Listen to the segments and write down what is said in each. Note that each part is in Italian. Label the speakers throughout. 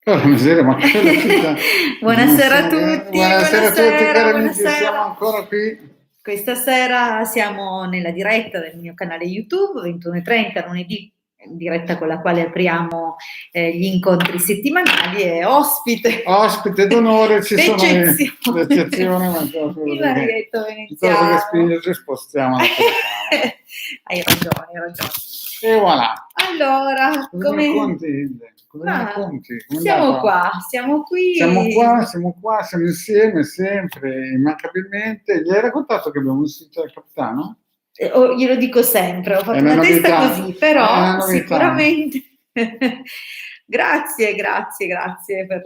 Speaker 1: Miseria, ma che bella.
Speaker 2: Buonasera a tutti,
Speaker 1: Buonasera a tutti, cari amici,
Speaker 2: buonasera.
Speaker 1: siamo ancora qui.
Speaker 2: Questa sera siamo nella diretta del mio canale YouTube, 21:30, lunedì, diretta con la quale apriamo gli incontri settimanali e ospite
Speaker 1: D'onore ci sono
Speaker 2: d'eccezione,
Speaker 1: ma
Speaker 2: il Marietto
Speaker 1: cosa che
Speaker 2: veneziano.
Speaker 1: spinge, ci spostiamo la telecamera.
Speaker 2: Hai ragione.
Speaker 1: E voilà.
Speaker 2: Allora, come
Speaker 1: racconti? Cosa mi racconti?
Speaker 2: siamo qua, siamo qui.
Speaker 1: Siamo qua, siamo insieme sempre, immancabilmente. Gli hai raccontato che abbiamo sentito il capitano?
Speaker 2: Glielo dico sempre, ho fatto
Speaker 1: una
Speaker 2: testa
Speaker 1: novità.
Speaker 2: così, però
Speaker 1: È
Speaker 2: sicuramente grazie per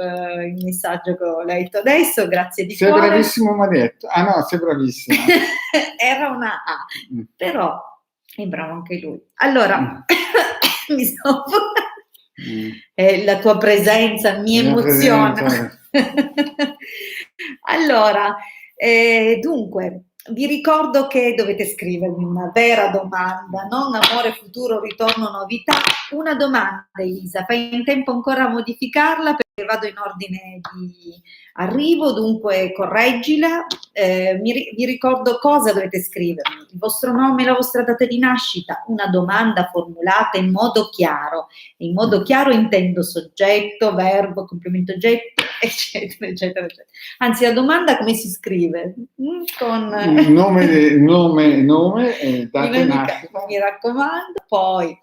Speaker 2: il messaggio che ho letto adesso, grazie di
Speaker 1: Sei
Speaker 2: cuore.
Speaker 1: bravissimo, Marietto. Ah no, sei bravissima.
Speaker 2: Era una A, però è bravo anche lui. Allora, mi sto la tua presenza mi emoziona. Allora, dunque, vi ricordo che dovete scrivermi una vera domanda, non amore, futuro, ritorno, novità. Una domanda, Elisa, fai in tempo ancora a modificarla perché vado in ordine di arrivo, dunque correggila. Vi ricordo cosa dovete scrivermi: il vostro nome, la vostra data di nascita, una domanda formulata in modo chiaro. In modo chiaro intendo soggetto, verbo, complemento oggetto, eccetera. Anzi, la domanda come si scrive? Con
Speaker 1: nome e data di nascita.
Speaker 2: Mi raccomando. Poi,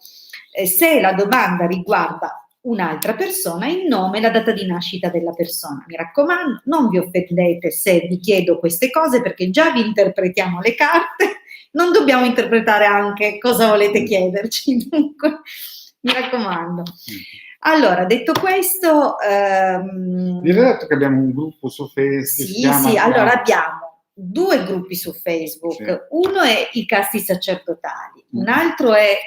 Speaker 2: se la domanda riguarda un'altra persona, il nome e la data di nascita della persona. Mi raccomando, non vi offendete se vi chiedo queste cose perché già vi interpretiamo le carte, non dobbiamo interpretare anche cosa volete chiederci. Dunque, mi raccomando. Allora, detto questo,
Speaker 1: vi ho detto che abbiamo un gruppo su Facebook.
Speaker 2: Sì, allora abbiamo 2 gruppi su Facebook, sì. Uno è i casti sacerdotali, un altro è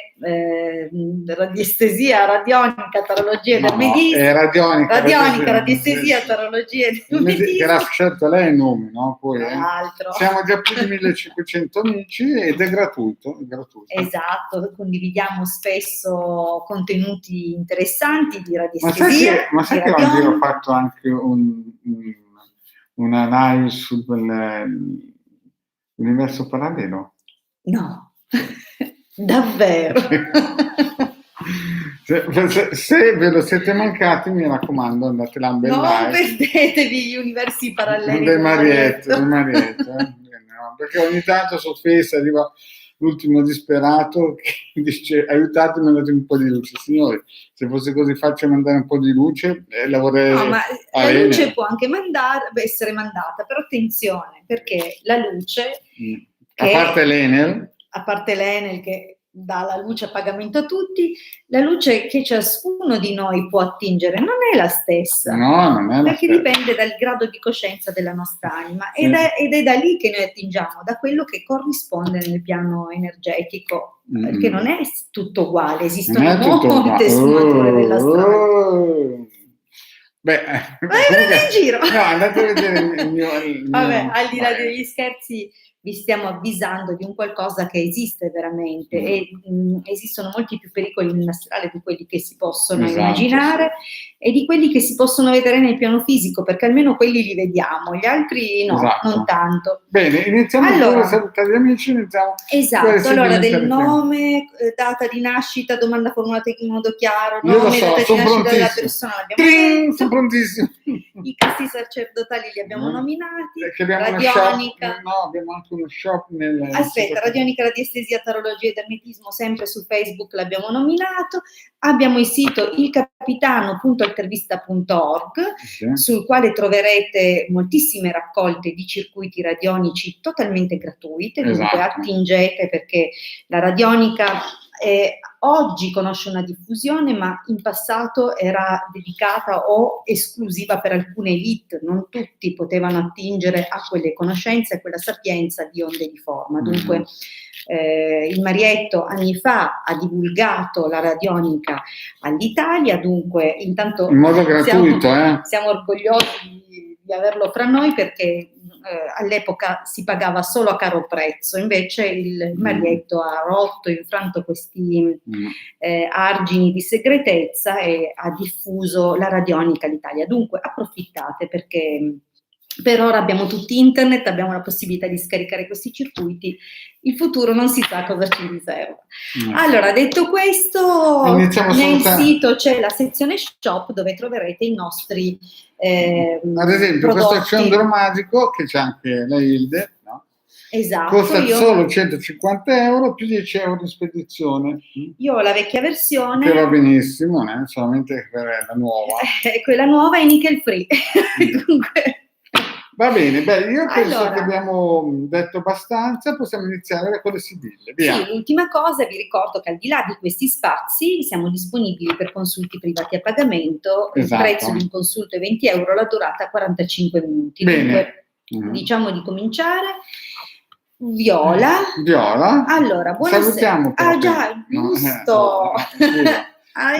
Speaker 2: radiestesia, radionica, tarologia del medismo.
Speaker 1: È radionica,
Speaker 2: radiestesia, tarologia del medismo.
Speaker 1: Che l'ha scelto lei il nome, no? Poi,
Speaker 2: altro.
Speaker 1: Siamo già più di 1500 amici ed è gratuito.
Speaker 2: Esatto, condividiamo spesso contenuti interessanti di radiestesia.
Speaker 1: Ma sai che oggi ho fatto anche una live sull'universo parallelo?
Speaker 2: No, davvero.
Speaker 1: Se ve lo siete mancati, mi raccomando, andate là un bel live.
Speaker 2: Non perdetevi gli universi paralleli
Speaker 1: del Marietto. No, perché ogni tanto su Facebook arriva l'ultimo disperato che dice aiutatemi, mandatemi un po' di luce. Signori, se fosse così facile mandare un po' di luce, lavorerei.
Speaker 2: No, ma la luce può anche essere mandata, però attenzione, perché la luce
Speaker 1: a parte l'Enel
Speaker 2: che dà la luce a pagamento a tutti, la luce che ciascuno di noi può attingere non è la stessa.
Speaker 1: No, non è la
Speaker 2: perché
Speaker 1: stessa.
Speaker 2: Dipende dal grado di coscienza della nostra anima ed è da lì che noi attingiamo, da quello che corrisponde nel piano energetico, perché non è tutto uguale, esistono molte sfumature dell'astrologia.
Speaker 1: Beh,
Speaker 2: prendete in giro.
Speaker 1: No, andate a vedere il mio
Speaker 2: Vabbè, al di là degli scherzi, vi stiamo avvisando di un qualcosa che esiste veramente e esistono molti più pericoli nell'astrale di quelli che si possono immaginare e di quelli che si possono vedere nel piano fisico, perché almeno quelli li vediamo, gli altri no, non tanto.
Speaker 1: Bene, iniziamo a salutare gli amici, iniziamo.
Speaker 2: Esatto, allora del nome, data di nascita, domanda formulata in modo chiaro, nome, data di nascita della persona,
Speaker 1: sono prontissimo.
Speaker 2: I casti sacerdotali li abbiamo nominati,
Speaker 1: radionica. Abbiamo anche uno shop
Speaker 2: Aspetta, radionica, radiestesia, tarologia ed ermetismo, sempre su Facebook l'abbiamo nominato. Abbiamo il sito ilcapitano.altervista.org, sul quale troverete moltissime raccolte di circuiti radionici totalmente gratuite, dunque attingete, perché la radionica oggi conosce una diffusione, ma in passato era dedicata o esclusiva per alcune elite, non tutti potevano attingere a quelle conoscenze, a quella sapienza di onde di forma. Dunque il Marietto anni fa ha divulgato la radionica all'Italia, dunque intanto
Speaker 1: in modo gratuito,
Speaker 2: siamo orgogliosi di averlo fra noi, perché all'epoca si pagava solo a caro prezzo, invece il maglietto ha rotto, infranto questi argini di segretezza e ha diffuso la radionica all'Italia. Dunque approfittate, perché per ora abbiamo tutti internet, abbiamo la possibilità di scaricare questi circuiti, il futuro non si sa cosa ci riserva. Allora, detto questo, nel sito c'è la sezione shop dove troverete i nostri
Speaker 1: ad esempio
Speaker 2: prodotti.
Speaker 1: questo ciondolo magico che c'è anche la Hilde, no?
Speaker 2: Esatto,
Speaker 1: costa solo 150 euro più 10 euro di spedizione.
Speaker 2: Io ho la vecchia versione
Speaker 1: che va benissimo, solamente per la nuova.
Speaker 2: Quella nuova è nickel free. Comunque,
Speaker 1: va bene, io penso che abbiamo detto abbastanza, possiamo iniziare con le sibille. Via.
Speaker 2: Sì, l'ultima cosa, vi ricordo che al di là di questi spazi siamo disponibili per consulti privati a pagamento,
Speaker 1: esatto.
Speaker 2: Il prezzo di un consulto è 20 euro, la durata 45 minuti.
Speaker 1: Bene.
Speaker 2: Dunque, diciamo di cominciare. Viola. Allora, buonasera.
Speaker 1: Salutiamo.
Speaker 2: Ah già, giusto.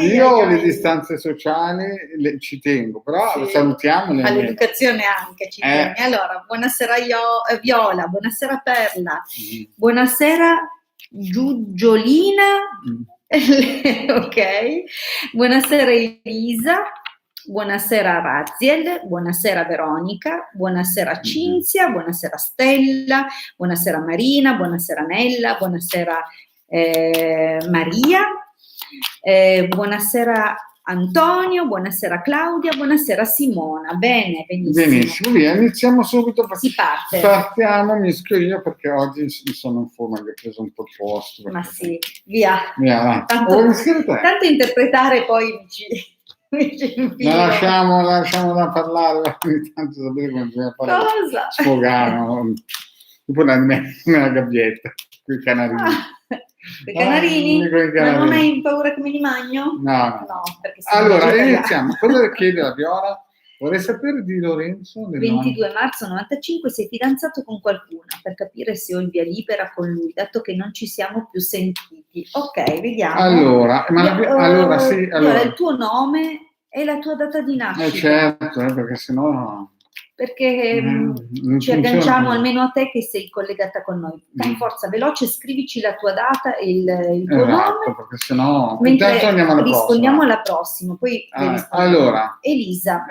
Speaker 1: Io le distanze sociali ci tengo, però salutiamo.
Speaker 2: All'educazione anche ci tengo. Allora, buonasera Viola, buonasera Perla, buonasera Giugiolina, ok, buonasera Elisa, buonasera Raziel, buonasera Veronica, buonasera Cinzia, buonasera Stella, buonasera Marina, buonasera Nella, buonasera Maria. Buonasera Antonio, buonasera Claudia, buonasera Simona. Bene, benissimo.
Speaker 1: Via, iniziamo subito.
Speaker 2: Si parte.
Speaker 1: Partiamo, mi iscrivo io perché oggi mi sono in forma, che ho preso un po' il posto.
Speaker 2: Ma sì, via.
Speaker 1: Tanto
Speaker 2: interpretare poi
Speaker 1: la lasciamo da parlare, ogni tanto sapete come bisogna fare.
Speaker 2: Cosa?
Speaker 1: Sfogare, tipo nella gabbietta, con i canarini.
Speaker 2: I canarini? Ma non hai paura che me li magno?
Speaker 1: No.
Speaker 2: Perché
Speaker 1: allora, iniziamo. Cosa le chiede la Viola? Vorrei sapere di Lorenzo.
Speaker 2: 22 marzo 95, sei fidanzato con qualcuna, per capire se ho il via libera con lui, dato che non ci siamo più sentiti. Ok, vediamo.
Speaker 1: Allora, sì. Allora,
Speaker 2: il tuo nome e la tua data di nascita.
Speaker 1: Certo, perché sennò...
Speaker 2: Perché ci agganciamo almeno a te che sei collegata con noi. Dai, forza, veloce, scrivici la tua data e il tuo nome.
Speaker 1: Perché sennò...
Speaker 2: Mentre rispondiamo alla prossima. Poi
Speaker 1: allora,
Speaker 2: Elisa.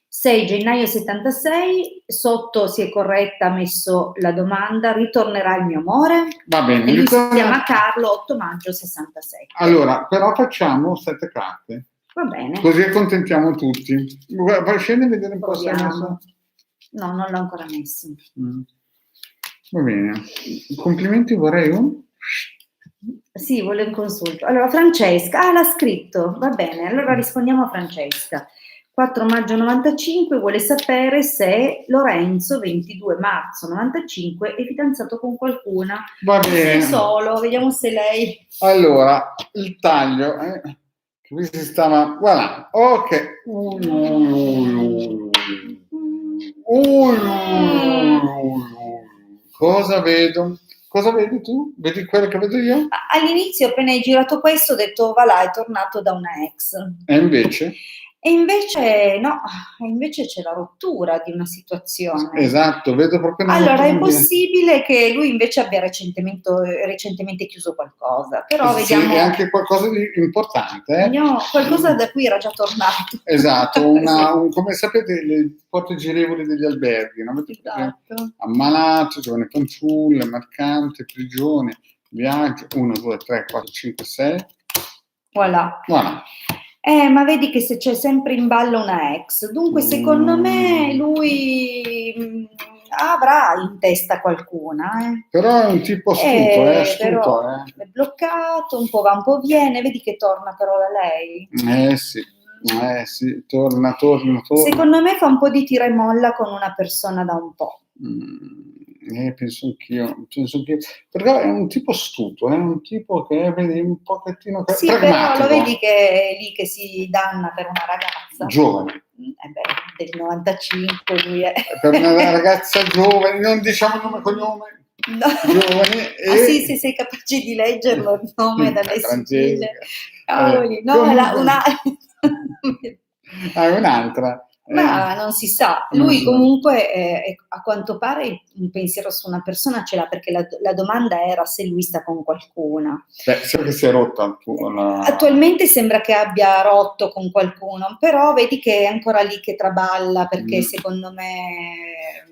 Speaker 2: 6 gennaio 76, sotto si è corretta, ha messo la domanda, ritornerà il mio amore?
Speaker 1: Va bene.
Speaker 2: E lui si chiama Carlo, 8 maggio 67.
Speaker 1: Allora, però facciamo 7 carte.
Speaker 2: Va bene.
Speaker 1: Così accontentiamo tutti. Vai scendere a vedere un po' se
Speaker 2: No, non l'ho ancora messo.
Speaker 1: Va bene. Complimenti, vorrei un...
Speaker 2: Sì, vuole un consulto. Allora, Francesca, l'ha scritto. Va bene, allora rispondiamo a Francesca. 4 maggio 95 vuole sapere se Lorenzo, 22 marzo 95, è fidanzato con qualcuna.
Speaker 1: Va bene.
Speaker 2: Sei solo, vediamo se lei...
Speaker 1: Allora, il taglio... Qui si stava... Voilà, ok. Cosa vedo? Cosa vedi tu? Vedi quello che vedo io?
Speaker 2: All'inizio, appena hai girato questo, ho detto, va là, è tornato da una ex.
Speaker 1: E invece?
Speaker 2: E invece no, invece c'è la rottura di una situazione.
Speaker 1: Esatto, vedo proprio...
Speaker 2: Allora è possibile che lui invece abbia recentemente chiuso qualcosa, però vediamo...
Speaker 1: Sì, è anche qualcosa di importante.
Speaker 2: Vediamo, qualcosa da cui era già tornato.
Speaker 1: Esatto, come sapete le porte girevoli degli alberghi, no?
Speaker 2: Esatto.
Speaker 1: Ammalato, giovane fanciulla, mercante, prigione, viaggio, 1, 2, 3, 4, 5, 6.
Speaker 2: Voilà. Ma vedi che se c'è sempre in ballo una ex, dunque secondo me lui avrà in testa qualcuna.
Speaker 1: Però è un tipo astuto,
Speaker 2: però è bloccato, un po' va, un po' viene, vedi che torna però da lei.
Speaker 1: Sì, torna.
Speaker 2: Secondo me fa un po' di tira e molla con una persona da un po'.
Speaker 1: Penso anch'io, perché è un tipo astuto, è un tipo che vedi un pochettino
Speaker 2: sì, però lo vedi che è lì che si danna per una ragazza
Speaker 1: giovane.
Speaker 2: Del 95 lui è.
Speaker 1: Per una ragazza giovane, non diciamo nome e cognome.
Speaker 2: No.
Speaker 1: Giovane e...
Speaker 2: sì, se sei capace di leggerlo il nome dalle sigille.
Speaker 1: Comunque...
Speaker 2: No,
Speaker 1: un'altra.
Speaker 2: Ma non si sa,
Speaker 1: Non
Speaker 2: lui
Speaker 1: si sa.
Speaker 2: comunque a quanto pare un pensiero su una persona ce l'ha, perché la domanda era se lui sta con qualcuna.
Speaker 1: Beh, so che si è rotta
Speaker 2: Attualmente sembra che abbia rotto con qualcuno, però vedi che è ancora lì che traballa, perché secondo me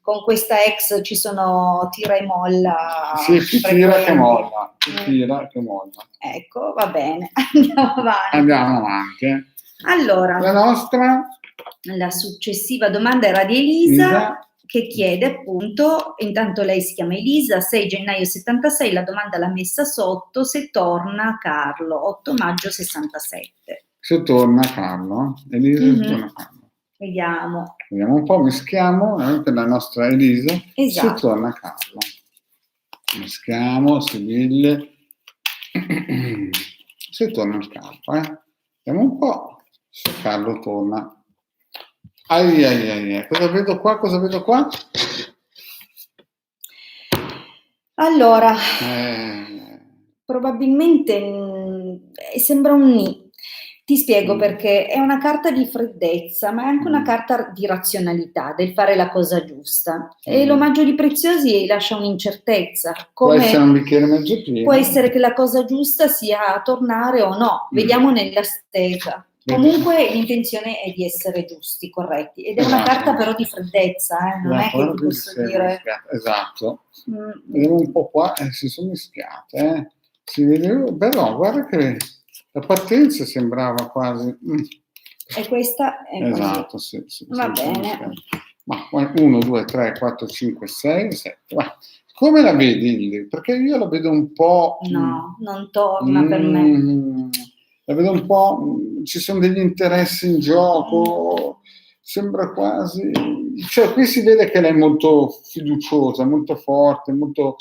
Speaker 2: con questa ex ci sono tira e molla.
Speaker 1: Sì, più tira che
Speaker 2: frequenti.
Speaker 1: molla, più tira che molla.
Speaker 2: Ecco, va bene, andiamo avanti.
Speaker 1: Andiamo avanti.
Speaker 2: Allora,
Speaker 1: La nostra
Speaker 2: la successiva domanda era di Elisa, che chiede appunto, intanto lei si chiama Elisa, 6 gennaio 76, la domanda l'ha messa sotto, se torna Carlo, 8 maggio 67.
Speaker 1: se torna Carlo. Elisa, se torna Carlo.
Speaker 2: Vediamo.
Speaker 1: Vediamo un po', mischiamo per la nostra Elisa.
Speaker 2: Esatto.
Speaker 1: Se torna Carlo. Mischiamo, Sibille. Se torna Carlo, Vediamo un po' se Carlo torna. Cosa vedo qua?
Speaker 2: Allora, probabilmente sembra un ni. Ti spiego perché è una carta di freddezza, ma è anche una carta di razionalità, del fare la cosa giusta. E l'omaggio di Preziosi lascia un'incertezza.
Speaker 1: Può essere un bicchiere mezzo pieno.
Speaker 2: Può essere che la cosa giusta sia tornare o no, vediamo nella stesa. Comunque l'intenzione è di essere giusti, corretti. Ed è una carta però di freddezza, non è che ti posso dire...
Speaker 1: Esatto. Vediamo un po' qua, si sono mischiate. Si vede, però guarda che la partenza sembrava quasi...
Speaker 2: E questa è
Speaker 1: esatto,
Speaker 2: così.
Speaker 1: Sì,
Speaker 2: Va bene.
Speaker 1: Ma 1, 2, 3, 4, 5, 6, 7. Come la vedi? Perché io la vedo un po'...
Speaker 2: No, non torna per me.
Speaker 1: La vedo un po'... ci sono degli interessi in gioco, sembra quasi... Cioè, qui si vede che lei è molto fiduciosa, molto forte, molto...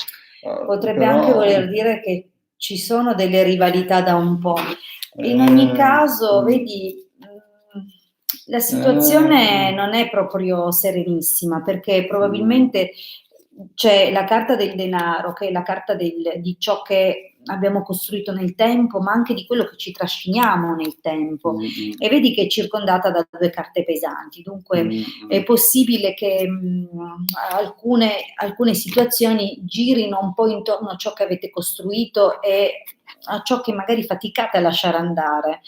Speaker 2: Potrebbe anche voler dire che ci sono delle rivalità da un po'. In ogni caso, vedi, la situazione non è proprio serenissima, perché probabilmente c'è la carta del denaro, che è la carta di ciò che abbiamo costruito nel tempo, ma anche di quello che ci trasciniamo nel tempo. E vedi che è circondata da 2 carte pesanti, dunque è possibile che alcune situazioni girino un po' intorno a ciò che avete costruito e a ciò che magari faticate a lasciare andare,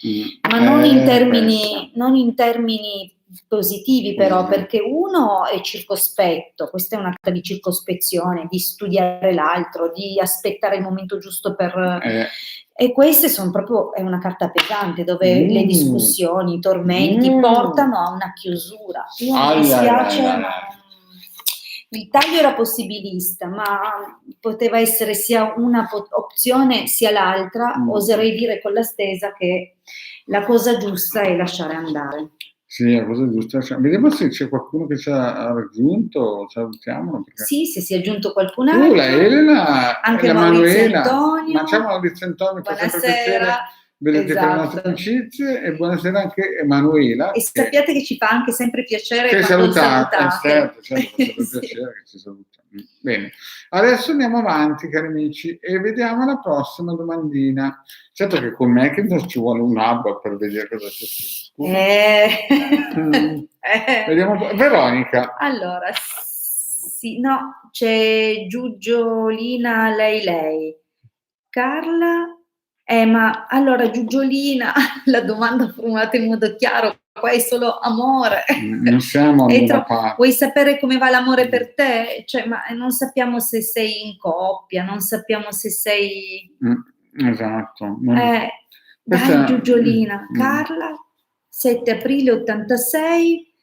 Speaker 2: ma non in termini positivi, però, perché uno è circospetto, questa è una carta di circospezione, di studiare l'altro, di aspettare il momento giusto per... E queste sono proprio, è una carta pesante, dove le discussioni, i tormenti portano a una chiusura. Io mi spiace, ma il taglio era possibilista, ma poteva essere sia una opzione sia l'altra. Oserei dire con la stesa che la cosa giusta è lasciare andare.
Speaker 1: Sì, è la cosa giusta. Vediamo se c'è qualcuno che ci ha raggiunto, salutiamolo.
Speaker 2: Sì, se si è aggiunto qualcun altro.
Speaker 1: La Elena,
Speaker 2: anche
Speaker 1: la
Speaker 2: Maurizio
Speaker 1: Manuela.
Speaker 2: Antonio.
Speaker 1: Ma ciao Maurizio Antonio, fa sempre piacere vedete per le nostre amicizie, e buonasera anche Emanuela.
Speaker 2: E sappiate che ci fa anche sempre piacere
Speaker 1: che
Speaker 2: quando
Speaker 1: salutate.
Speaker 2: salutate.
Speaker 1: Certo, fa sempre piacere che ci saluta. Bene, adesso andiamo avanti, cari amici, e vediamo la prossima domandina. Certo che con me che non ci vuole un hub per vedere cosa c'è scritto. Vediamo un po'. Veronica.
Speaker 2: Allora, sì, no, c'è Giugiolina, lei. Carla, ma allora Giugiolina, la domanda formulata in modo chiaro, qua è solo amore.
Speaker 1: Non siamo a una parte.
Speaker 2: Vuoi sapere come va l'amore per te? Cioè, ma non sappiamo se sei in coppia, non sappiamo se sei...
Speaker 1: Esatto.
Speaker 2: Dai Giugiolina, Carla, 7 aprile 86,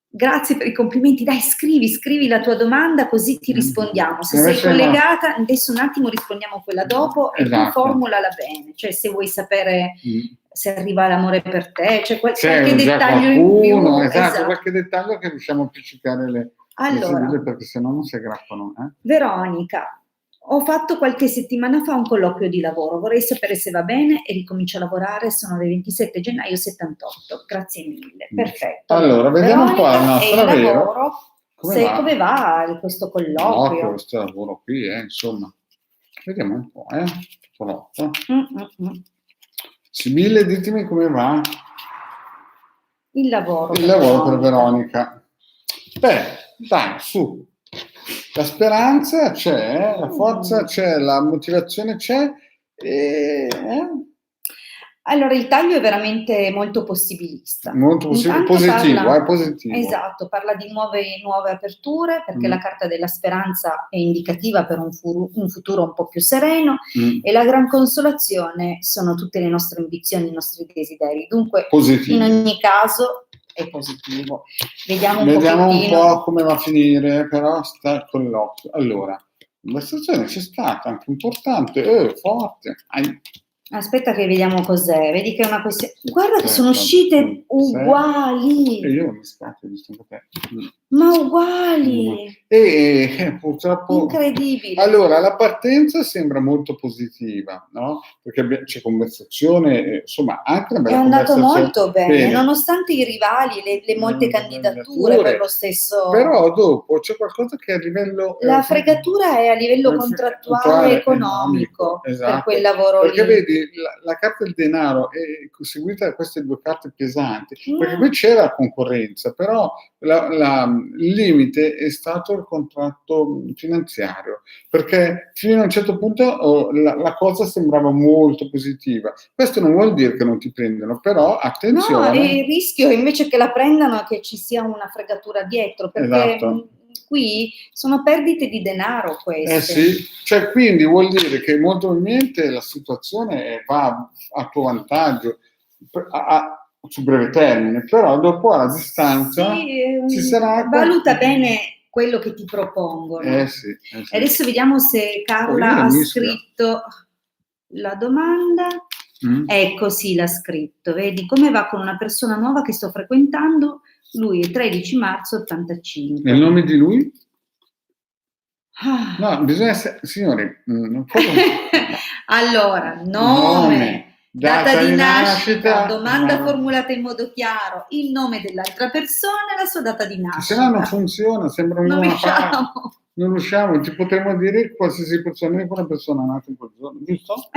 Speaker 2: grazie per i complimenti, dai scrivi la tua domanda così ti rispondiamo, se sei collegata, adesso un attimo rispondiamo quella dopo e tu formulala bene, cioè se vuoi sapere se arriva l'amore per te, cioè qualche dettaglio in più.
Speaker 1: Esatto, qualche dettaglio che riusciamo a appiccicare le sedute, perché sennò non si aggrappano.
Speaker 2: Veronica, ho fatto qualche settimana fa un colloquio di lavoro, vorrei sapere se va bene e ricomincio a lavorare, sono del 27 gennaio 78, grazie mille, perfetto.
Speaker 1: Allora, vediamo un po' la nostra
Speaker 2: lavoro, come va questo colloquio?
Speaker 1: Questo lavoro qui, insomma, vediamo un po', Sibille, ditemi come va.
Speaker 2: Il lavoro
Speaker 1: per Veronica. Beh, dai, su. La speranza c'è, la forza c'è, la motivazione c'è.
Speaker 2: Allora, il taglio è veramente molto possibilista.
Speaker 1: Molto positivo, positivo.
Speaker 2: Esatto, parla di nuove aperture, perché la carta della speranza è indicativa per un futuro un po' più sereno, e la gran consolazione sono tutte le nostre ambizioni, i nostri desideri. Dunque, in ogni caso è positivo. Vediamo
Speaker 1: un po' come va a finire, però sta con l'occhio. Allora, la conversazione c'è stata, anche importante, forte.
Speaker 2: Aspetta che vediamo cos'è, vedi che è una questione. Guarda che sono uscite uguali.
Speaker 1: E io mi scatto, visto te.
Speaker 2: Ma uguali.
Speaker 1: E purtroppo.
Speaker 2: Incredibile.
Speaker 1: Allora, la partenza sembra molto positiva, no? Perché c'è conversazione, insomma, anche una bella conversazione.
Speaker 2: È andato molto bene, nonostante i rivali, le molte candidature per lo stesso.
Speaker 1: Però dopo c'è qualcosa che a livello.
Speaker 2: La fregatura è a livello contrattuale e economico,
Speaker 1: esatto.
Speaker 2: Per quel lavoro
Speaker 1: perché
Speaker 2: lì.
Speaker 1: Vedi, la carta del denaro è seguita da queste due carte pesanti, perché qui c'era concorrenza, però il limite è stato il contratto finanziario, perché fino a un certo punto la cosa sembrava molto positiva. Questo non vuol dire che non ti prendono, però attenzione.
Speaker 2: No, il rischio invece che la prendano è che ci sia una fregatura dietro, perché qui sono perdite di denaro queste.
Speaker 1: Sì, cioè quindi vuol dire che molto probabilmente la situazione va a tuo vantaggio su breve termine, però dopo alla distanza ci sarà.
Speaker 2: Valuta bene quello che ti propongono.
Speaker 1: Sì.
Speaker 2: Adesso vediamo se Carla ha scritto la domanda. Ecco, sì, l'ha scritto. Vedi come va con una persona nuova che sto frequentando. Lui è 13 marzo 85.
Speaker 1: E il nome di lui? No, bisogna essere, signori,
Speaker 2: allora, nome, data di nascita, domanda formulata in modo chiaro, il nome dell'altra persona e la sua data di nascita.
Speaker 1: Se no non funziona, sembra non riusciamo, ti potremmo dire qualsiasi persona, una persona nata in quel giorno, giusto?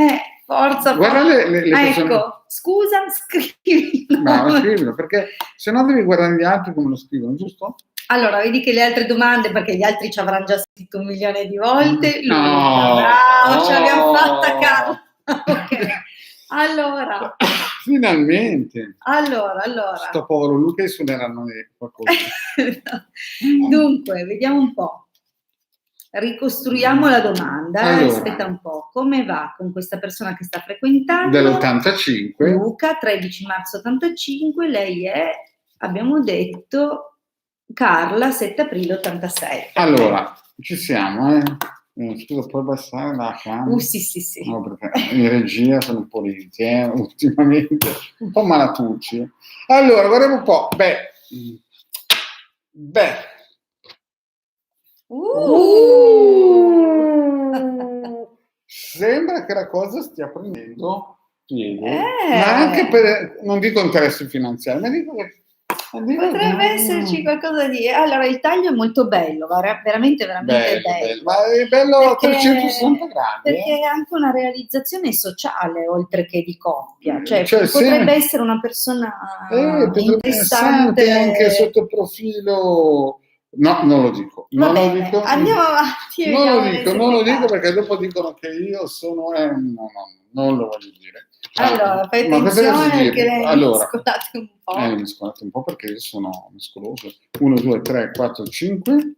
Speaker 2: Forza.
Speaker 1: Guarda le persone.
Speaker 2: Ecco, scusa, scrivilo.
Speaker 1: No, scrivilo, perché se no devi guardare gli altri come lo scrivono, giusto?
Speaker 2: Allora, vedi che le altre domande, perché gli altri ci avranno già scritto 1 milione di volte.
Speaker 1: No,
Speaker 2: bravo, ce l'abbiamo fatta, Carla. Ok, allora.
Speaker 1: Finalmente.
Speaker 2: Allora.
Speaker 1: Sto povero Luca e suoneranno qualcosa.
Speaker 2: Dunque, vediamo un po'. Ricostruiamo la domanda. Allora, aspetta un po'. Come va con questa persona che sta frequentando?
Speaker 1: Dell'85.
Speaker 2: Luca, 13 marzo 85. Lei è, abbiamo detto, Carla, 7 aprile 86.
Speaker 1: Allora, ci siamo, scusa, puoi abbassare la camera?
Speaker 2: Sì.
Speaker 1: No, perché in regia sono un po' lenti, ultimamente, un po' malatucci. Allora, guardiamo un po'. Sembra che la cosa stia prendendo piede, ma anche non dico interessi finanziari, ma dico che
Speaker 2: potrebbe esserci qualcosa di. Allora, il taglio è molto bello, veramente bello.
Speaker 1: Ma è bello a 360 gradi.
Speaker 2: Perché è anche una realizzazione sociale, oltre che di coppia. Cioè potrebbe essere una persona interessante
Speaker 1: anche sotto profilo. No, non lo dico.
Speaker 2: Va bene, andiamo avanti.
Speaker 1: Non lo dico perché dopo dicono che io sono. No, non lo voglio dire.
Speaker 2: Allora, fai attenzione perché lei mescolate un po'.
Speaker 1: Mescolate un po' perché io sono mescoloso. 1, 2, 3, 4, 5.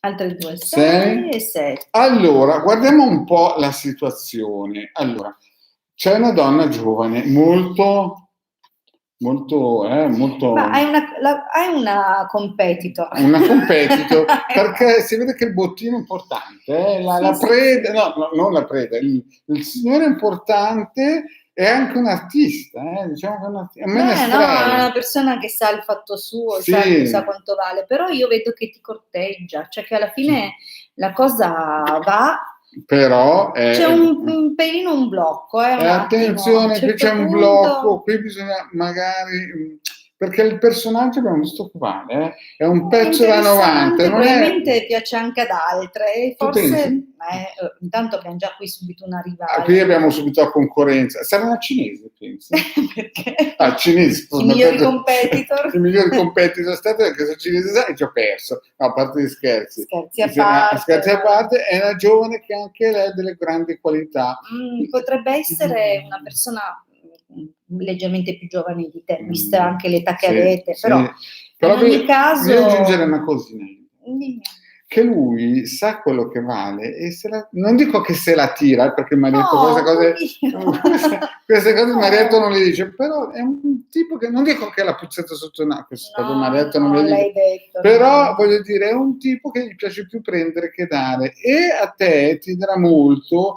Speaker 2: Altre 2, 6 e 7.
Speaker 1: Allora, guardiamo un po' la situazione. Allora, c'è una donna giovane, molto. Ma
Speaker 2: hai una competitor.
Speaker 1: Una competitor, perché si vede che il bottino è importante, la preda, no, non la preda, il signore è importante, è anche un artista, diciamo che è un
Speaker 2: menestrello. È una persona che sa il fatto suo, sa quanto vale, però io vedo che ti corteggia, cioè che alla fine la cosa va.
Speaker 1: Però
Speaker 2: c'è un pelino, un blocco.
Speaker 1: Attenzione, qui c'è un blocco, qui bisogna magari perché il personaggio abbiamo visto quale è un pezzo da 90, non
Speaker 2: probabilmente
Speaker 1: è...
Speaker 2: piace anche ad altre e
Speaker 1: Tu pensi?
Speaker 2: forse intanto abbiamo già qui subito una rivale.
Speaker 1: Qui abbiamo subito la concorrenza. Saranno cinesi, pensi?
Speaker 2: Perché?
Speaker 1: Cinesi.
Speaker 2: I migliori competitor.
Speaker 1: I migliori competitor stati perché se cinesi sai ci ho perso. No, a parte gli scherzi.
Speaker 2: Scherzi a parte.
Speaker 1: È una giovane che anche lei ha delle grandi qualità.
Speaker 2: Potrebbe essere una persona leggermente più giovane di te, vista anche l'età che avete,
Speaker 1: sì.
Speaker 2: però in ogni caso...
Speaker 1: Io aggiungerei una cosina.
Speaker 2: Dimmi.
Speaker 1: Che lui sa quello che vale e non dico che se la tira perché il marietto queste cose il marietto non le dice, però è un tipo che non dico che la puzzetta sotto il naso, il marietto non le dice,
Speaker 2: detto,
Speaker 1: però voglio dire è un tipo che gli piace più prendere che dare e a te ti darà molto,
Speaker 2: a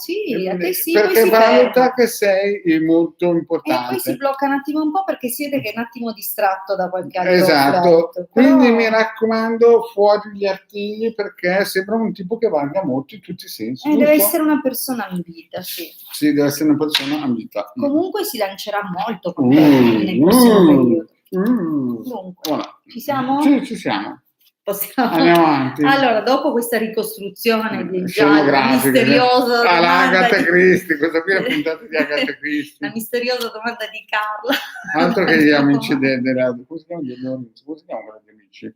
Speaker 2: te sì,
Speaker 1: perché valuta che sei molto importante
Speaker 2: e poi si blocca un attimo un po' perché si vede che è un attimo distratto da qualche altro
Speaker 1: esatto,
Speaker 2: effetto,
Speaker 1: quindi mi raccomando fuori gli artigli perché sembra un tipo che valga molto in tutti i sensi.
Speaker 2: Deve essere una persona ambita, sì.
Speaker 1: Sì, deve essere una persona ambita.
Speaker 2: Comunque si lancerà molto con te nel prossimo periodo. Dunque,
Speaker 1: voilà.
Speaker 2: Ci siamo?
Speaker 1: Sì, ci siamo.
Speaker 2: Andiamo
Speaker 1: avanti.
Speaker 2: Allora, dopo questa ricostruzione di
Speaker 1: scenografica,
Speaker 2: misteriosa domanda
Speaker 1: Agatha Christie, questa qui è la puntata di Agatha Christie.
Speaker 2: La misteriosa domanda di Carla.
Speaker 1: Altro che gli amici della... Come si chiamano gli amici?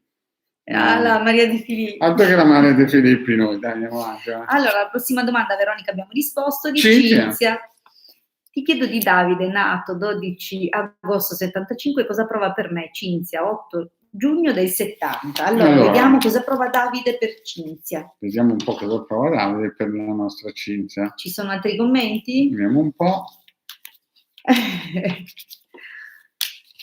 Speaker 2: La Maria De Filippi.
Speaker 1: Altro che la Maria De Filippi noi, dai, andiamo avanti.
Speaker 2: Allora, la prossima domanda, Veronica, abbiamo risposto di Cinzia. Ti chiedo di Davide, nato 12 agosto 75, cosa prova per me, Cinzia, 8 giugno del 70. Allora, vediamo cosa prova Davide per Cinzia.
Speaker 1: Vediamo un po' cosa prova Davide per la nostra Cinzia.
Speaker 2: Ci sono altri commenti?
Speaker 1: Vediamo un po'.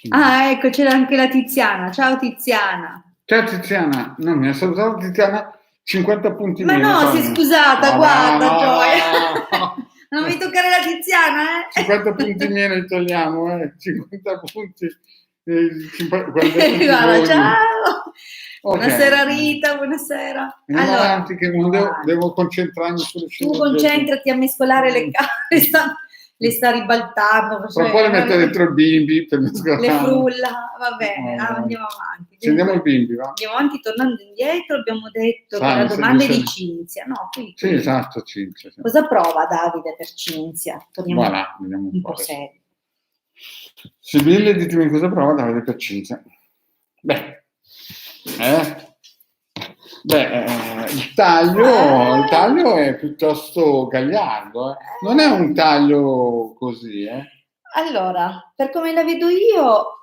Speaker 2: Ecco, c'era anche la Tiziana. Ciao Tiziana.
Speaker 1: Ciao Tiziana. No, mi ha salutato Tiziana 50 punti
Speaker 2: meno. Ma no, sei scusata, guarda, Gioia. Non mi toccare la Tiziana,
Speaker 1: 50 punti meno li togliamo, 50 punti.
Speaker 2: Guarda, ciao. Buonasera Rita, buonasera.
Speaker 1: Andiamo avanti che non devo concentrarmi sulle
Speaker 2: scene. Tu concentrati a mescolare le carte, le sta ribaltando.
Speaker 1: Però poi le metto dentro il bimbi per mescolare.
Speaker 2: Le frulla, va bene, andiamo avanti.
Speaker 1: Scendiamo il bimbi, va?
Speaker 2: Andiamo avanti, tornando indietro, abbiamo detto che la domanda è di Cinzia, no? Qui.
Speaker 1: Sì, esatto, Cinzia. Sì.
Speaker 2: Cosa prova Davide per Cinzia? Torniamo
Speaker 1: vediamo
Speaker 2: un po' serio.
Speaker 1: Sibille, ditemi cosa prova Davide per Cinzia. Il taglio è piuttosto gagliardo, non è un taglio così,
Speaker 2: Allora, per come la vedo io,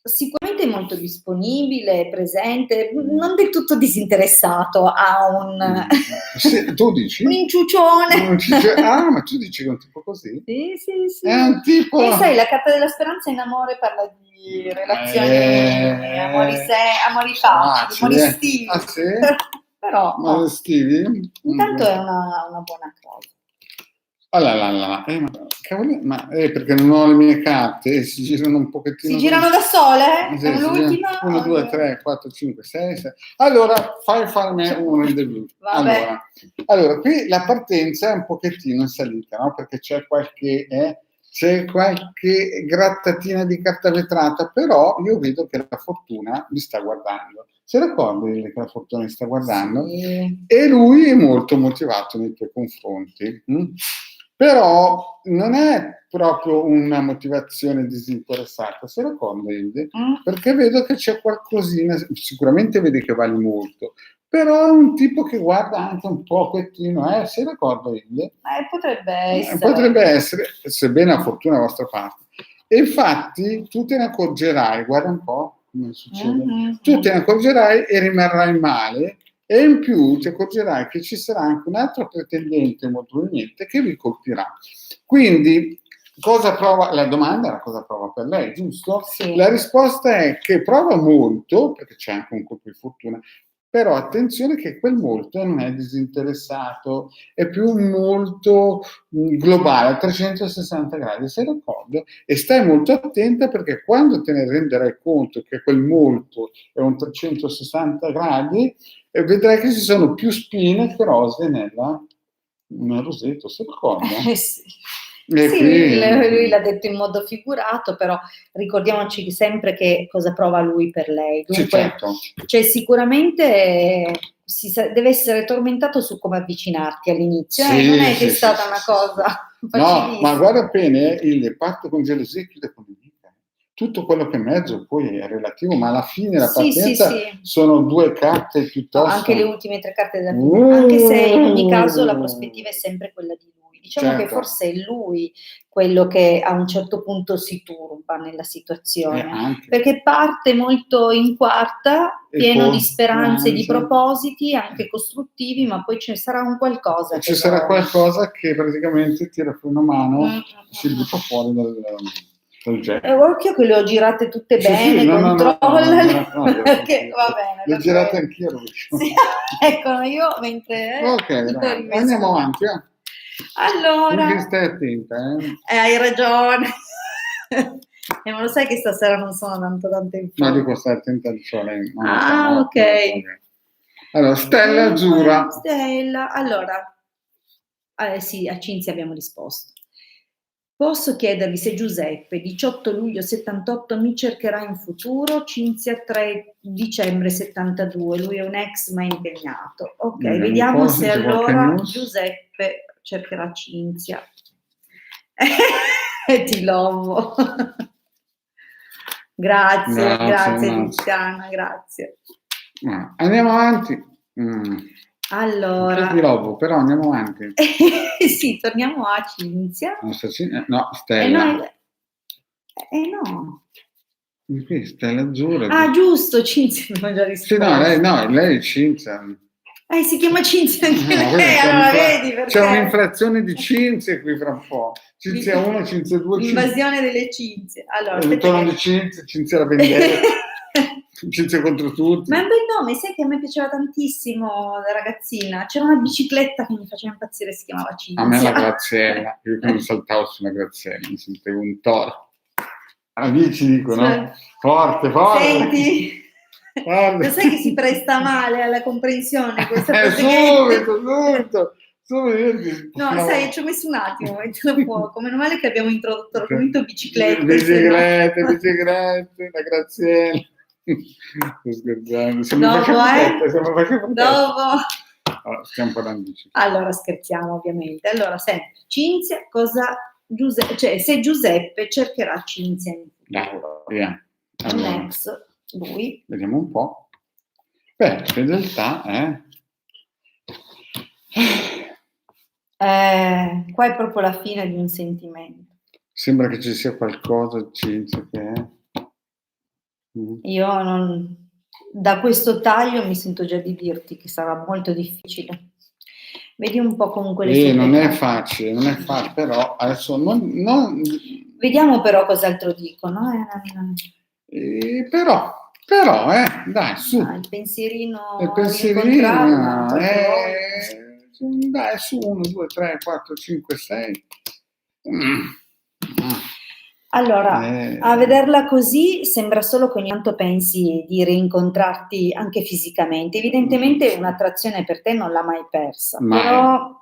Speaker 2: sicuramente molto disponibile, presente, non del tutto disinteressato a un...
Speaker 1: tu dici?
Speaker 2: Un inciucione.
Speaker 1: Ma tu dici che è un tipo così?
Speaker 2: Sì.
Speaker 1: È un tipo...
Speaker 2: E sai, la carta della speranza in amore parla di relazioni, amori facili, amori estivi.
Speaker 1: Ah, sì?
Speaker 2: Però
Speaker 1: estivi?
Speaker 2: Intanto è una buona cosa.
Speaker 1: Perché non ho le mie carte e si girano un pochettino.
Speaker 2: Si girano da sole? Sì, l'ultima?
Speaker 1: 1, 2, 3, 4, 5, 6, 7. Allora, fai farmi uno in debut. Allora, qui la partenza è un pochettino in salita, no? Perché c'è qualche grattatina di carta vetrata, però io vedo che la fortuna mi sta guardando. Si ricordi che la fortuna mi sta guardando?
Speaker 2: Sì.
Speaker 1: E lui è molto motivato nei tuoi confronti. Però non è proprio una motivazione disinteressata, se lo condivide, perché vedo che c'è qualcosina, sicuramente vedi che vali molto, però è un tipo che guarda anche un pochettino, se d'accordo Inde? Potrebbe essere, sebbene a fortuna da vostra parte. E infatti tu te ne accorgerai, guarda un po' come succede, tu te ne accorgerai e rimarrai male. E in più ti accorgerai che ci sarà anche un altro pretendente molto probabilmente che vi colpirà. Quindi, cosa prova? La domanda era cosa prova per lei, giusto?
Speaker 2: Sì.
Speaker 1: La risposta è che prova molto, perché c'è anche un colpo di fortuna, però attenzione che quel molto non è disinteressato, è più molto globale, a 360 gradi, sei d'accordo? E stai molto attenta perché quando te ne renderai conto che quel molto è un 360 gradi, vedrai che ci sono più spine che rose nel rosetto, sei d'accordo?
Speaker 2: Sì.
Speaker 1: E
Speaker 2: Sì,
Speaker 1: qui,
Speaker 2: lui l'ha detto in modo figurato, però ricordiamoci sempre che cosa prova lui per lei.
Speaker 1: sì,
Speaker 2: Dunque,
Speaker 1: certo.
Speaker 2: cioè, sicuramente deve essere tormentato su come avvicinarti all'inizio,
Speaker 1: Sì,
Speaker 2: non è che
Speaker 1: sì,
Speaker 2: è
Speaker 1: sì,
Speaker 2: stata
Speaker 1: sì,
Speaker 2: una
Speaker 1: sì,
Speaker 2: cosa
Speaker 1: sì. No, ma
Speaker 2: facilissima.
Speaker 1: guarda bene, il patto con gelosia chiude con l'amica. Tutto quello che è mezzo poi è relativo, ma alla fine la
Speaker 2: Sì, sì,
Speaker 1: partenza
Speaker 2: sì.
Speaker 1: sono 2 carte
Speaker 2: No,
Speaker 1: piuttosto.
Speaker 2: anche le ultime 3 carte della fine, anche se in ogni caso la prospettiva è
Speaker 1: Uh,
Speaker 2: sempre quella di lui. Diciamo che
Speaker 1: certo,
Speaker 2: forse è lui quello che a un certo punto si turba nella situazione,
Speaker 1: anche.
Speaker 2: perché parte molto in quarta,
Speaker 1: E
Speaker 2: pieno
Speaker 1: poi
Speaker 2: di speranze, di
Speaker 1: lancia.
Speaker 2: propositi, anche costruttivi, ma poi ci sarà un qualcosa
Speaker 1: Ci
Speaker 2: che
Speaker 1: sarà
Speaker 2: lo...
Speaker 1: qualcosa che praticamente tira fuori una mano
Speaker 2: Mm,
Speaker 1: e si butta fuori dal jet.
Speaker 2: occhio che le ho girate tutte
Speaker 1: Sì, sì,
Speaker 2: bene,
Speaker 1: no, no, no,
Speaker 2: controllale,
Speaker 1: no, io
Speaker 2: perché
Speaker 1: anch'io.
Speaker 2: va bene,
Speaker 1: Le ho girate
Speaker 2: perfetto.
Speaker 1: anch'io a rovescio.
Speaker 2: Sì, ecco, io mentre
Speaker 1: Ok,
Speaker 2: l'ho
Speaker 1: ragazzi,
Speaker 2: rimesso.
Speaker 1: andiamo avanti.
Speaker 2: Allora,
Speaker 1: Finché stai attenta,
Speaker 2: hai ragione. Ma lo sai che stasera non sono tanto in
Speaker 1: No,
Speaker 2: forma.
Speaker 1: dico stai attenta al sole. Non
Speaker 2: Ah, ok.
Speaker 1: Allora, Stella Azzurra.
Speaker 2: Stella, allora, sì, a Cinzia abbiamo risposto. Posso chiedervi se Giuseppe, 18 luglio 78, mi cercherà in futuro? Cinzia, 3 dicembre 72, lui è un ex ma impegnato. Ok, vediamo se allora Giuseppe cercherà Cinzia. Ti lovo. Grazie Tiziana, grazie.
Speaker 1: Andiamo avanti.
Speaker 2: Allora,
Speaker 1: Ti lovo, però andiamo avanti.
Speaker 2: sì, torniamo a Cinzia.
Speaker 1: No, Stella.
Speaker 2: No.
Speaker 1: Qui Stella Azzurra.
Speaker 2: Ah, giusto, Cinzia abbiamo già risposto.
Speaker 1: Sì, no, lei è Cinzia.
Speaker 2: Si chiama Cinzia anche
Speaker 1: No,
Speaker 2: lei, allora vedi perché.
Speaker 1: C'è un'inflazione di Cinzia qui fra un po'. Cinzia 1, Cinzia 2,
Speaker 2: L'invasione delle Cinzie. Allora,
Speaker 1: ritorno di Cinzia, Cinzia la vendetta. Cinzia contro tutti.
Speaker 2: Ma è un bel nome, sai che a me piaceva tantissimo da ragazzina. C'era una bicicletta che mi faceva impazzire, si chiamava Cinzia.
Speaker 1: A me la Graziella, io quando saltavo su una Graziella mi sentivo un toro. Amici dicono, forte.
Speaker 2: Senti, lo sai che si presta male alla comprensione questa cosa?
Speaker 1: Subito.
Speaker 2: No, sai, ci ho messo un attimo, come meno male che abbiamo introdotto l'argomento biciclette.
Speaker 1: Biciclette, la Graziella. Sto scherzando. Se mi facevo
Speaker 2: Dopo.
Speaker 1: Stiamo parlando di
Speaker 2: Allora, scherziamo ovviamente. Allora, sempre, Cinzia, cioè se Giuseppe cercherà Cinzia in futuro.
Speaker 1: Allora,
Speaker 2: un ex, lui.
Speaker 1: Vediamo un po'. Beh, fedeltà,
Speaker 2: Qua è proprio la fine di un sentimento.
Speaker 1: Sembra che ci sia qualcosa, Cinzia, che è...
Speaker 2: Io da questo taglio mi sento già di dirti che sarà molto difficile. Vedi un po' comunque le sue
Speaker 1: non è facile, però adesso non...
Speaker 2: Vediamo però cos'altro dicono.
Speaker 1: Però, dai, su.
Speaker 2: Il pensierino
Speaker 1: dai, su, 1, 2, 3, 4, 5, 6.
Speaker 2: Allora, a vederla così sembra solo che ogni tanto pensi di rincontrarti anche fisicamente. Evidentemente un'attrazione per te non l'ha mai persa, però...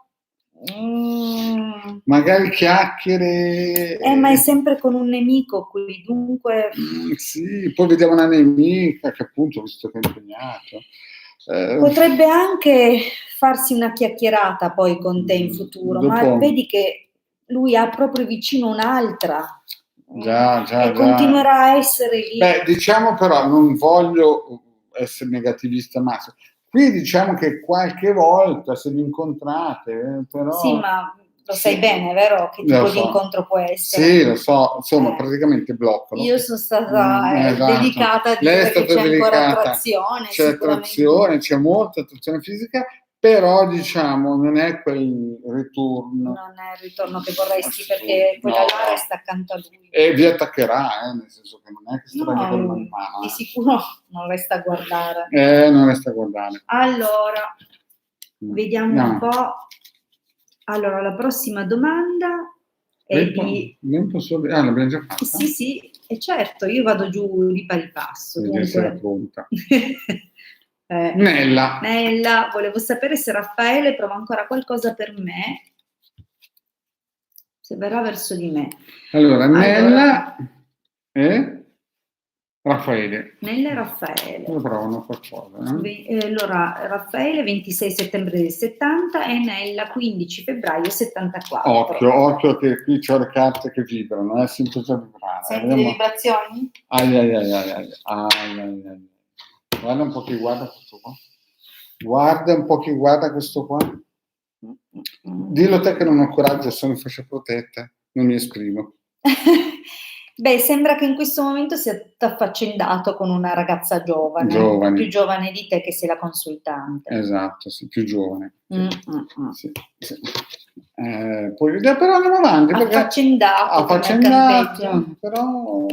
Speaker 1: magari chiacchiere...
Speaker 2: ma è sempre con un nemico qui, dunque...
Speaker 1: sì, poi vediamo una nemica che appunto, visto che è impegnato...
Speaker 2: Potrebbe anche farsi una chiacchierata poi con te in futuro, ma vedi che lui ha proprio vicino un'altra.
Speaker 1: Già.
Speaker 2: Continuerà a essere lì.
Speaker 1: Beh, diciamo però, non voglio essere negativista, ma qui diciamo che qualche volta se vi incontrate, però...
Speaker 2: Sì, ma lo sai bene, vero? Che tipo di incontro può essere?
Speaker 1: Sì, lo so, insomma, praticamente bloccano.
Speaker 2: Io sono stata delicata a dire che c'è ancora attrazione.
Speaker 1: C'è attrazione, c'è molta attrazione fisica, però diciamo non è quel ritorno.
Speaker 2: Non è il ritorno che vorresti, perché quella là resta accanto a lui.
Speaker 1: E vi attaccherà, nel senso che non è che starà lì con mano in mano.
Speaker 2: Di sicuro non resta a guardare.
Speaker 1: Non resta a guardare.
Speaker 2: Allora, vediamo un po'. Allora, la prossima domanda è di...
Speaker 1: Non posso... l'abbiamo già fatta?
Speaker 2: Sì, e certo, io vado giù di pari passo.
Speaker 1: Devi essere pronta.
Speaker 2: Nella, volevo sapere se Raffaele prova ancora qualcosa per me. Se verrà verso di me.
Speaker 1: Allora,
Speaker 2: Allora.
Speaker 1: Nella e Raffaele.
Speaker 2: Nella e Raffaele.
Speaker 1: Come provano qualcosa?
Speaker 2: Allora, Raffaele 26 settembre del 70 e Nella 15 febbraio 74.
Speaker 1: Occhio che qui c'ho le carte che vibrano, sento già vibrare.
Speaker 2: Senti le vibrazioni?
Speaker 1: Ai. Guarda un po' chi guarda questo qua. Guarda un po' chi guarda questo qua. Dillo te che non ho coraggio, sono in fascia protetta, non mi esprimo.
Speaker 2: Beh, sembra che in questo momento sia affaccendato con una ragazza giovane, più giovane di te che sei la consultante.
Speaker 1: Esatto, sì, più giovane. Sì. Poi però andiamo avanti.
Speaker 2: Affaccendato,
Speaker 1: però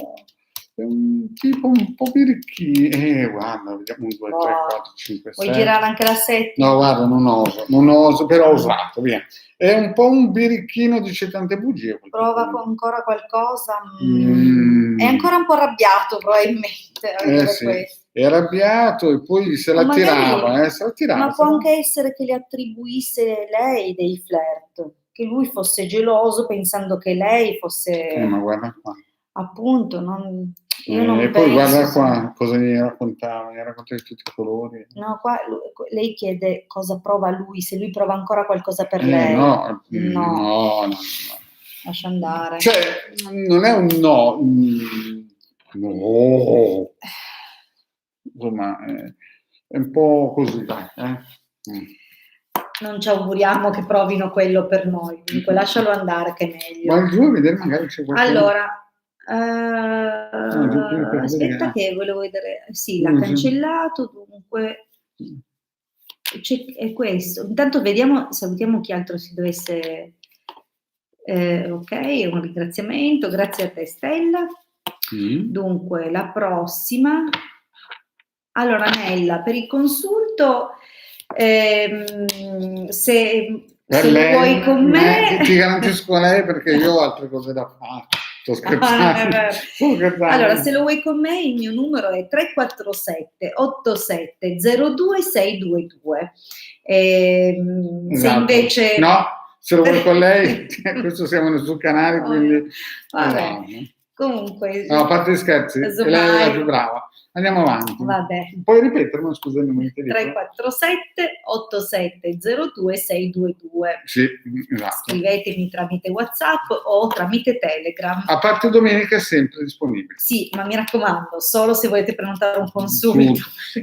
Speaker 1: è un tipo un po' birichino. Guarda, vediamo 1, 2, 3, 4, 5, 6.
Speaker 2: Vuoi girare anche la 7?
Speaker 1: No, guarda, non oso, però ho usato, via. È un po' un birichino, dice tante bugie.
Speaker 2: Prova ancora qualcosa. È ancora un po' arrabbiato, probabilmente.
Speaker 1: Sì. È arrabbiato e poi se la tirava.
Speaker 2: Ma può anche essere che le attribuisse lei dei flirt, che lui fosse geloso pensando che lei fosse...
Speaker 1: ma guarda qua.
Speaker 2: Appunto, io non
Speaker 1: e poi guarda qua cosa gli raccontava, gli raccontava di tutti i colori.
Speaker 2: No, qua lei chiede cosa prova lui, se lui prova ancora qualcosa per lei.
Speaker 1: No.
Speaker 2: Lascia andare.
Speaker 1: Cioè, non è un no. No. Insomma, è un po' così, dai.
Speaker 2: Non ci auguriamo che provino quello per noi, dunque lascialo andare che è meglio.
Speaker 1: Ma giù a vedere magari c'è qualcosa.
Speaker 2: Allora, aspetta che volevo vedere. Sì, l'ha cancellato, dunque è questo. Intanto vediamo, salutiamo chi altro si dovesse... ok, un ringraziamento, grazie a te Stella. Dunque, la prossima. Allora, Nella, per il consulto, se lo vuoi con me...
Speaker 1: Ti garantisco lei perché io ho altre cose da fare. Sto scherzando.
Speaker 2: Allora, se lo vuoi con me, il mio numero è 347 8702 622.
Speaker 1: Esatto.
Speaker 2: Se invece...
Speaker 1: No, se lo vuoi con lei, questo siamo sul canale, quindi...
Speaker 2: Vabbè. Comunque...
Speaker 1: No, a parte gli scherzi, lei è la più brava. Andiamo avanti.
Speaker 2: Vabbè.
Speaker 1: Puoi ripetermi, scusami, il telefono?
Speaker 2: 347 8702 622.
Speaker 1: Sì, esatto.
Speaker 2: Scrivetemi tramite WhatsApp o tramite Telegram.
Speaker 1: A parte domenica è sempre disponibile.
Speaker 2: Sì, ma mi raccomando, solo se volete prenotare un consulto.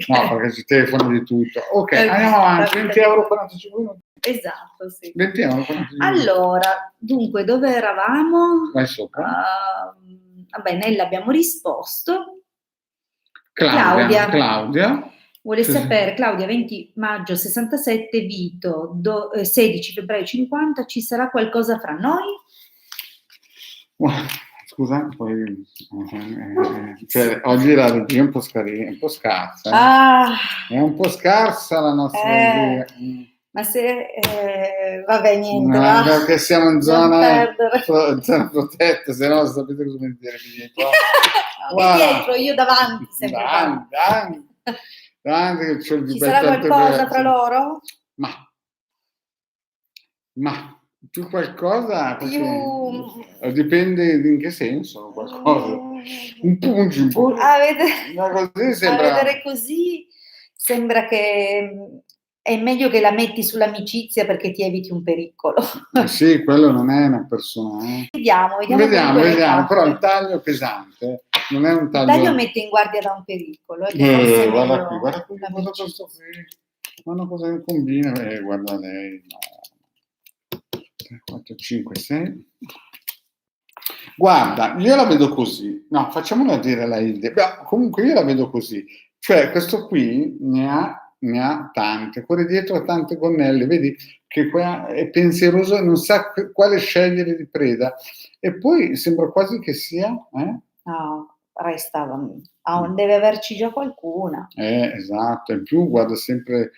Speaker 1: No, perché ci telefono di tutto. Ok, andiamo avanti. 20 euro 45 minuti.
Speaker 2: Esatto, sì.
Speaker 1: 20 euro 45 minuti.
Speaker 2: Allora, dunque, dove eravamo?
Speaker 1: Vai sopra.
Speaker 2: Vabbè, noi l'abbiamo risposto.
Speaker 1: Claudia.
Speaker 2: Vuole sapere, Claudia, 20 maggio 67, Vito, 16 febbraio 50, ci sarà qualcosa fra noi?
Speaker 1: Scusa, poi cioè, oggi la regia è un po' scarsa. È un po' scarsa la nostra regia.
Speaker 2: Ma se vabbè, niente,
Speaker 1: perché siamo in zona protetta, se no sapete cosa vuol dire lì dietro.
Speaker 2: Dietro, io davanti sempre.
Speaker 1: Davanti che c'ho il
Speaker 2: ci sarà qualcosa fra loro?
Speaker 1: Ma più qualcosa dipende in che senso qualcosa. Un pungi
Speaker 2: a vedere così sembra che è meglio che la metti sull'amicizia perché ti eviti un pericolo.
Speaker 1: Sì, quello non è una persona.
Speaker 2: Vediamo,
Speaker 1: però il taglio è pesante, non è un taglio.
Speaker 2: Il taglio mette in guardia da un pericolo.
Speaker 1: Guarda qui, guarda questo qui. Guarda cosa che combina, guarda lei. 3, 4, 5, 6. Guarda, io la vedo così. No, facciamola dire la Hilde. Comunque io la vedo così. Cioè, questo qui ne ha tante, corre dietro a tante gonnelle, vedi che qua è pensieroso e non sa quale scegliere di preda. E poi sembra quasi che sia...
Speaker 2: No, deve averci già qualcuna.
Speaker 1: Esatto, in più guarda sempre,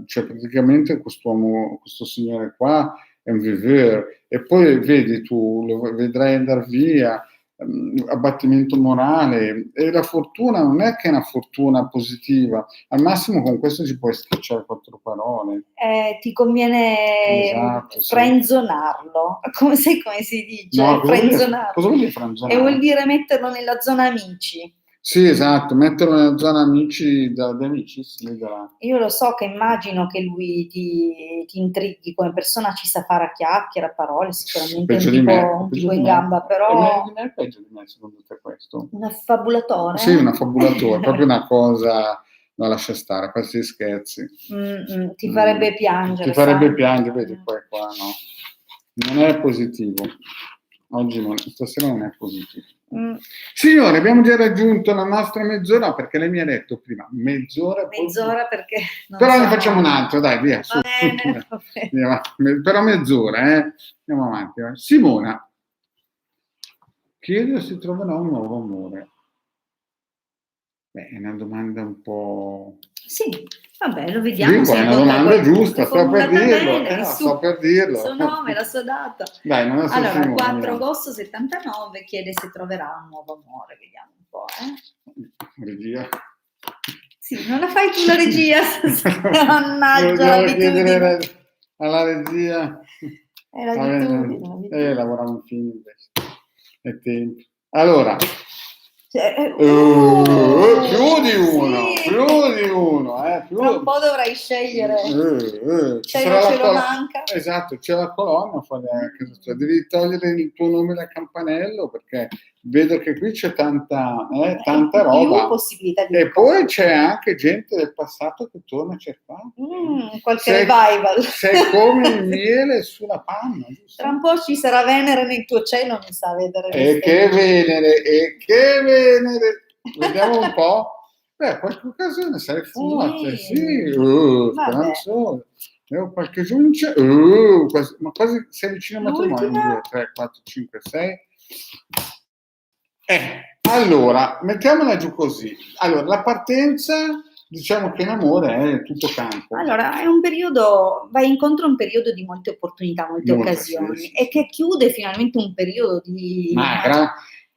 Speaker 1: cioè praticamente questo signore qua è un viveur, e poi vedi tu, lo vedrai andare via, abbattimento morale, e la fortuna non è che è una fortuna positiva, al massimo con questo ci puoi schiacciare 4 parole.
Speaker 2: Ti conviene
Speaker 1: Esatto, sì.
Speaker 2: frenzonarlo, come si dice?
Speaker 1: No,
Speaker 2: Frenzonarlo.
Speaker 1: cosa vuol dire
Speaker 2: E
Speaker 1: frenzonare?
Speaker 2: vuol dire metterlo nella zona amici.
Speaker 1: Sì, esatto, metterlo nella zona amici, di amici, sì,
Speaker 2: Io lo so che immagino che lui ti intrighi come persona, ci sa fare a chiacchiere, a parole, sicuramente è
Speaker 1: peggio
Speaker 2: un
Speaker 1: di me,
Speaker 2: tipo, un
Speaker 1: peggio
Speaker 2: tipo
Speaker 1: di
Speaker 2: in
Speaker 1: me.
Speaker 2: gamba,
Speaker 1: È
Speaker 2: però
Speaker 1: meglio di me o peggio di me, secondo te questo?
Speaker 2: un affabulatore?
Speaker 1: Sì, un affabulatore, proprio una cosa da lascia stare, a questi scherzi.
Speaker 2: Ti farebbe piangere,
Speaker 1: Ti farebbe
Speaker 2: sai?
Speaker 1: piangere, vedi, qua no. Non è positivo. Oggi stasera non è positivo. Signore, abbiamo già raggiunto la nostra mezz'ora, perché lei mi ha detto prima mezz'ora.
Speaker 2: Mezz'ora perché non
Speaker 1: però ne
Speaker 2: sono-
Speaker 1: facciamo un altro, dai, via.
Speaker 2: Va bene, va bene.
Speaker 1: Però mezz'ora, andiamo avanti. Simona chiede se troverà un nuovo amore. Beh, è una domanda un po'...
Speaker 2: Sì, vabbè, lo vediamo.
Speaker 1: Dico,
Speaker 2: Se
Speaker 1: è una
Speaker 2: incontra
Speaker 1: domanda
Speaker 2: qualcuno
Speaker 1: giusta,
Speaker 2: che
Speaker 1: sto per
Speaker 2: formulata
Speaker 1: dirlo.
Speaker 2: bene,
Speaker 1: No,
Speaker 2: su,
Speaker 1: sto per dirlo.
Speaker 2: il suo nome, la sua data.
Speaker 1: Dai, non so
Speaker 2: Allora, il
Speaker 1: Simona,
Speaker 2: 4
Speaker 1: vediamo.
Speaker 2: agosto 79 chiede se troverà un nuovo amore. Vediamo un po',
Speaker 1: Regia.
Speaker 2: Sì, non la fai tu la regia? Mannaggia l'abitudine.
Speaker 1: Alla regia.
Speaker 2: È l'abitudine.
Speaker 1: Lavoriamo in film invece. È tempo. Allora. Più di uno,
Speaker 2: sì.
Speaker 1: più di uno.
Speaker 2: Tra un po' dovrai scegliere.
Speaker 1: Ci sarà
Speaker 2: ce
Speaker 1: la
Speaker 2: lo manca.
Speaker 1: Esatto, c'è la colonna fuori a casa tua. Devi togliere il tuo nome dal campanello, perché vedo che qui c'è tanta roba.
Speaker 2: Più possibilità di
Speaker 1: e poi c'è anche gente del passato che torna a cercare.
Speaker 2: Qualche revival.
Speaker 1: Sei come il miele sulla panna. Giusto?
Speaker 2: Tra un po' ci sarà Venere nel tuo cielo, mi sa vedere.
Speaker 1: E che Venere. Vediamo un po'. Beh, qualche occasione sei forte, sì. Speranzoso. Qualche giunce. Ma quasi sei vicino al matrimonio. 1, 2, 3, 4, 5, 6. Allora, mettiamola giù così. Allora, la partenza, diciamo che in amore è tutto campo.
Speaker 2: Allora, è un periodo, vai incontro a un periodo di molte opportunità, molte occasioni, sì. E che chiude finalmente un periodo di...
Speaker 1: magra.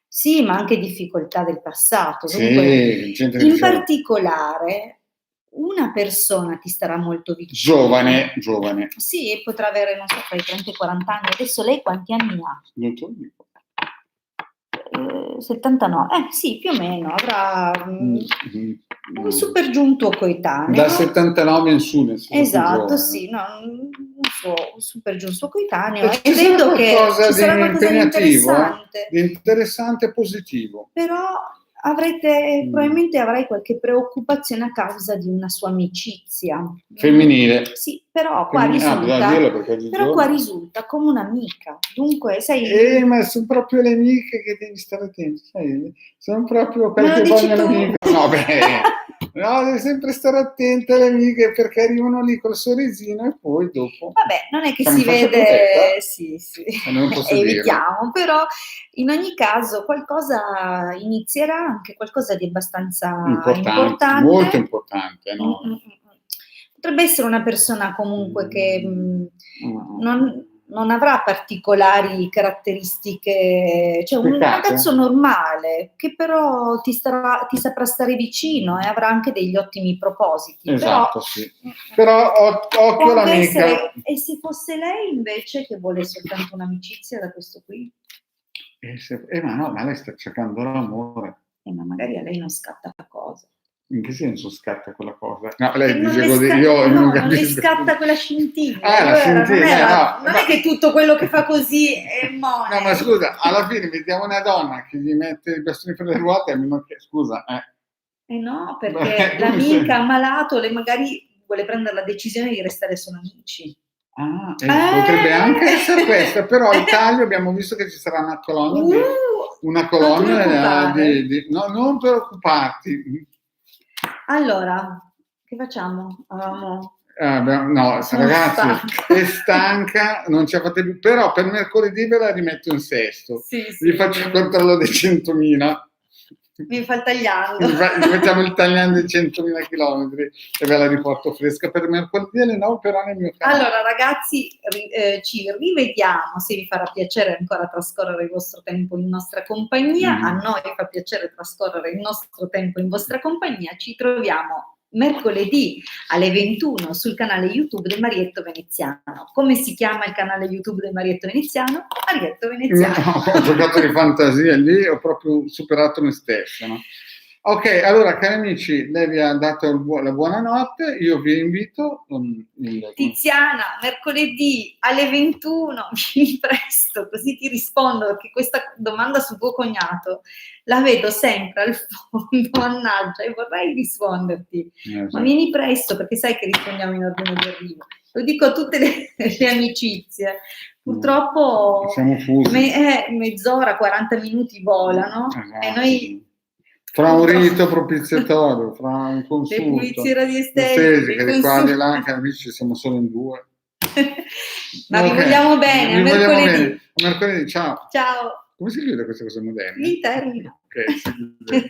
Speaker 2: Sì, ma anche difficoltà del passato.
Speaker 1: Sì,
Speaker 2: dunque, in particolare, una persona ti starà molto vicino.
Speaker 1: Giovane.
Speaker 2: Sì, potrà avere, non so, tra i 30 e i 40 anni. Adesso lei quanti anni ha?
Speaker 1: Non te lo dico.
Speaker 2: 79, sì, più o meno, avrà un super giunto coetaneo.
Speaker 1: Da 79 in su, nel senso.
Speaker 2: Esatto, sì, un super giunto coetaneo. E vedo che ci sarà qualcosa di interessante.
Speaker 1: Di interessante e positivo.
Speaker 2: Però probabilmente avrai qualche preoccupazione a causa di una sua amicizia.
Speaker 1: Femminile.
Speaker 2: Sì, però qua risulta come un'amica. Dunque, sei...
Speaker 1: ma sono proprio le amiche che devi stare attento, sai? Sono proprio quelle che vogliono vivere. No, devi sempre stare attenta alle amiche, perché arrivano lì col sorrisino e poi dopo...
Speaker 2: Vabbè, non è che si vede... Sì.
Speaker 1: Non posso
Speaker 2: evitiamo, però in ogni caso qualcosa inizierà, anche qualcosa di abbastanza importante.
Speaker 1: Molto importante, no?
Speaker 2: Potrebbe essere una persona comunque che non avrà particolari caratteristiche, cioè un ragazzo normale che però ti saprà stare vicino e avrà anche degli ottimi propositi.
Speaker 1: Esatto, però occhio all'amica.
Speaker 2: E se fosse lei invece che vuole soltanto un'amicizia da questo qui?
Speaker 1: Ma lei sta cercando l'amore.
Speaker 2: Ma magari a lei non scatta la cosa.
Speaker 1: In che senso scatta quella cosa? No, lei dice così, non
Speaker 2: le scatta quella scintilla.
Speaker 1: La scintilla,
Speaker 2: non è che tutto quello che fa così è mone.
Speaker 1: No, ma scusa, alla fine mettiamo una donna che gli mette i bastoni per le ruote, a meno che, scusa,
Speaker 2: no, perché l'amica ammalato magari vuole prendere la decisione di restare solo amici.
Speaker 1: Potrebbe anche essere questa, però in Italia abbiamo visto che ci sarà una colonna no, non preoccuparti.
Speaker 2: Allora, che facciamo?
Speaker 1: No, ragazzi, è stanca, non ce la fate più, però per mercoledì ve la rimetto in sesto. Sì. Vi faccio il controllo dei 100.000.
Speaker 2: Mi fa il tagliando.
Speaker 1: Facciamo il tagliando di 100.000 chilometri e ve la riporto fresca per mercoledì alle 9 però nel mio canale.
Speaker 2: Allora ragazzi, ci rivediamo, se vi farà piacere ancora trascorrere il vostro tempo in nostra compagnia, a noi fa piacere trascorrere il nostro tempo in vostra compagnia, ci troviamo mercoledì alle 21 sul canale YouTube del Marietto Veneziano. Come si chiama il canale YouTube del Marietto Veneziano? Marietto Veneziano.
Speaker 1: No, ho giocato di fantasia lì, ho proprio superato me stesso, no? Ok, allora cari amici, lei vi ha dato la buonanotte, io vi invito
Speaker 2: Tiziana, mercoledì alle 21, vieni presto, così ti rispondo, perché questa domanda su tuo cognato la vedo sempre al fondo, mannaggia, e vorrei risponderti, ma vieni presto, perché sai che rispondiamo in ordine di arrivo. Lo dico a tutte le amicizie, purtroppo
Speaker 1: siamo fusi.
Speaker 2: Mezz'ora, 40 minuti volano, e noi...
Speaker 1: Fra un rito propiziatorio, fra un consulto,
Speaker 2: le pulizie radiestetiche,
Speaker 1: di qua e di là, che amici siamo solo in due.
Speaker 2: Ma vi vogliamo bene, a mercoledì.
Speaker 1: A mercoledì, ciao.
Speaker 2: Ciao.
Speaker 1: Come si chiude queste cose moderne?
Speaker 2: Il termine.
Speaker 1: Ok,